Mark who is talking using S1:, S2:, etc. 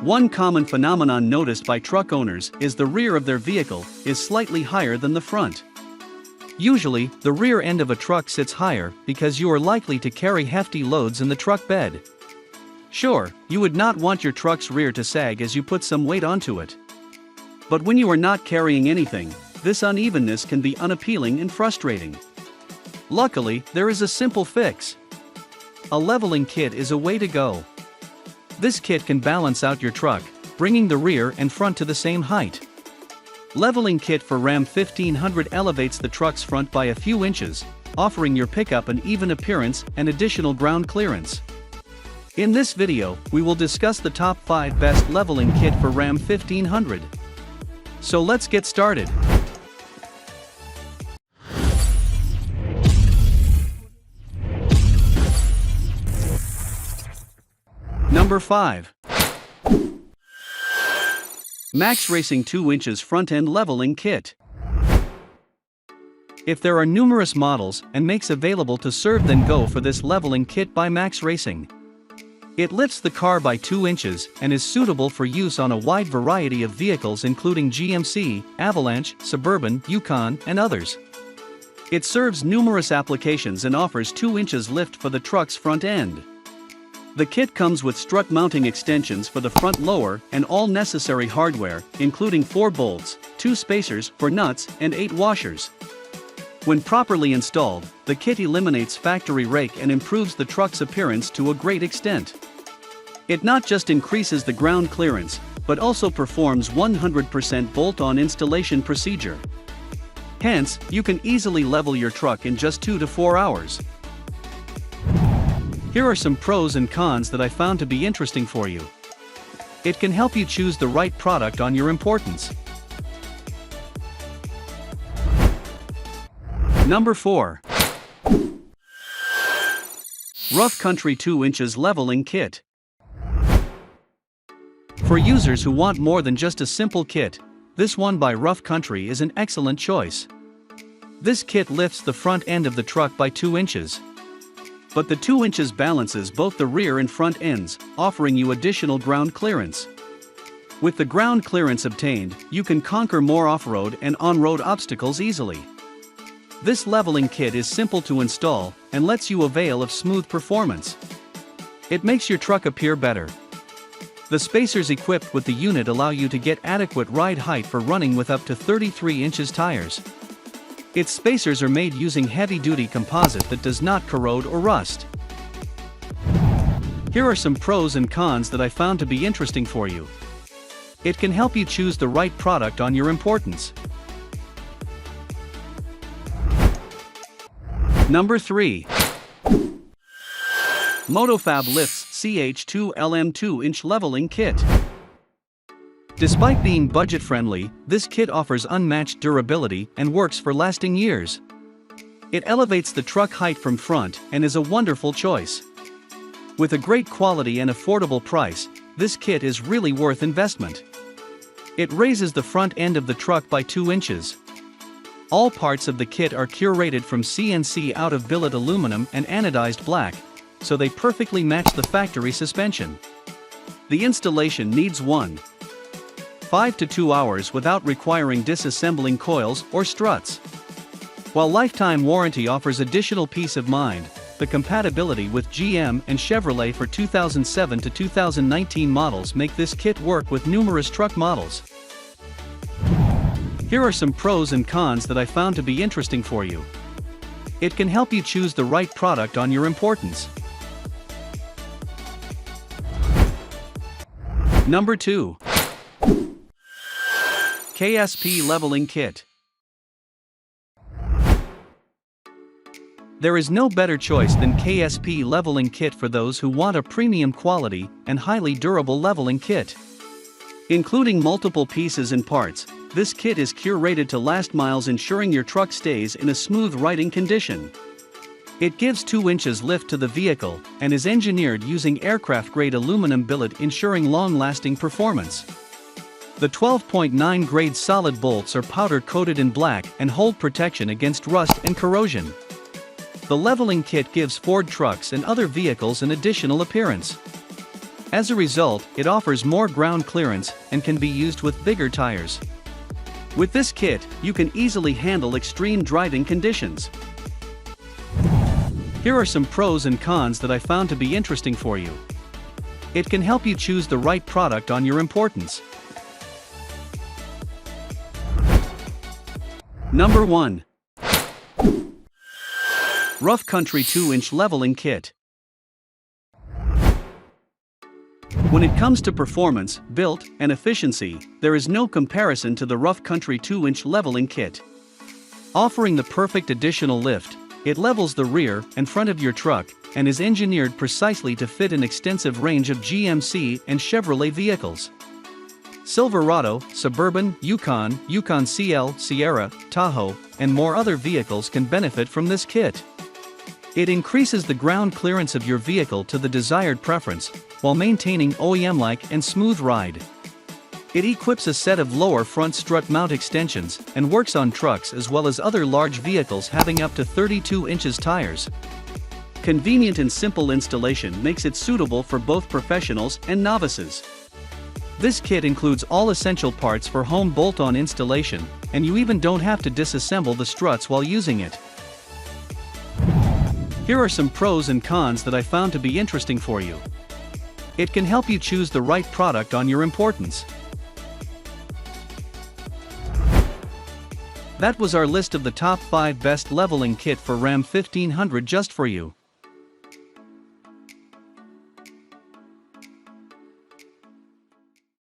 S1: One common phenomenon noticed by truck owners is the rear of their vehicle is slightly higher than the front. Usually, the rear end of a truck sits higher because you are likely to carry hefty loads in the truck bed. Sure, you would not want your truck's rear to sag as you put some weight onto it. But when you are not carrying anything, this unevenness can be unappealing and frustrating. Luckily, there is a simple fix. A leveling kit is a way to go. This kit can balance out your truck, bringing the rear and front to the same height. Leveling kit for Ram 1500 elevates the truck's front by a few inches, offering your pickup an even appearance and additional ground clearance. In this video, we will discuss the top 5 best leveling kit for Ram 1500. So let's get started. Number 5. Maxracing 2 inches front end leveling kit. If there are numerous models and makes available to serve, then go for this leveling kit by Maxracing. It lifts the car by 2 inches and is suitable for use on a wide variety of vehicles including GMC, Avalanche, Suburban, Yukon, and others. It serves numerous applications and offers 2 inches lift for the truck's front end. The kit comes with strut mounting extensions for the front lower and all necessary hardware, including 4 bolts, 2 spacers for nuts, and 8 washers. When properly installed, the kit eliminates factory rake and improves the truck's appearance to a great extent. It not just increases the ground clearance, but also performs 100% bolt-on installation procedure. Hence, you can easily level your truck in just 2 to 4 hours. Here are some pros and cons that I found to be interesting for you. It can help you choose the right product on your importance. Number 4. Rough Country 2 inches leveling kit. For users who want more than just a simple kit, this one by Rough Country is an excellent choice. This kit lifts the front end of the truck by 2 inches. But the 2 inches balances both the rear and front ends, offering you additional ground clearance. With the ground clearance obtained, you can conquer more off-road and on-road obstacles easily. This leveling kit is simple to install and lets you avail of smooth performance. It makes your truck appear better. The spacers equipped with the unit allow you to get adequate ride height for running with up to 33 inches tires. Its spacers are made using heavy-duty composite that does not corrode or rust. Here are some pros and cons that I found to be interesting for you. It can help you choose the right product on your importance. Number 3. MotoFab Lifts CH2LM 2-inch leveling kit. Despite being budget-friendly, this kit offers unmatched durability and works for lasting years. It elevates the truck height from front and is a wonderful choice. With a great quality and affordable price, this kit is really worth investment. It raises the front end of the truck by 2 inches. All parts of the kit are curated from CNC out-of-billet aluminum and anodized black, so they perfectly match the factory suspension. The installation needs 5 to 2 hours without requiring disassembling coils or struts. While lifetime warranty offers additional peace of mind, the compatibility with GM and Chevrolet for 2007 to 2019 models make this kit work with numerous truck models. Here are some pros and cons that I found to be interesting for you. It can help you choose the right product on your importance. Number 2. KSP Leveling Kit. There is no better choice than KSP Leveling Kit for those who want a premium quality and highly durable leveling kit. Including multiple pieces and parts, this kit is curated to last miles, ensuring your truck stays in a smooth riding condition. It gives 2 inches lift to the vehicle and is engineered using aircraft-grade aluminum billet, ensuring long-lasting performance. The 12.9 grade solid bolts are powder-coated in black and hold protection against rust and corrosion. The leveling kit gives Ford trucks and other vehicles an additional appearance. As a result, it offers more ground clearance and can be used with bigger tires. With this kit, you can easily handle extreme driving conditions. Here are some pros and cons that I found to be interesting for you. It can help you choose the right product on your importance. Number 1. Rough Country 2-inch Leveling Kit. When it comes to performance, build, and efficiency, there is no comparison to the Rough Country 2-inch Leveling Kit. Offering the perfect additional lift, it levels the rear and front of your truck and is engineered precisely to fit an extensive range of GMC and Chevrolet vehicles. Silverado, Suburban, Yukon, Yukon CL, Sierra, Tahoe, and more other vehicles can benefit from this kit. It increases the ground clearance of your vehicle to the desired preference, while maintaining OEM-like and smooth ride. It equips a set of lower front strut mount extensions and works on trucks as well as other large vehicles having up to 32 inches tires. Convenient and simple installation makes it suitable for both professionals and novices. This kit includes all essential parts for home bolt-on installation, and you even don't have to disassemble the struts while using it. Here are some pros and cons that I found to be interesting for you. It can help you choose the right product on your importance. That was our list of the top 5 best leveling kit for Ram 1500 just for you.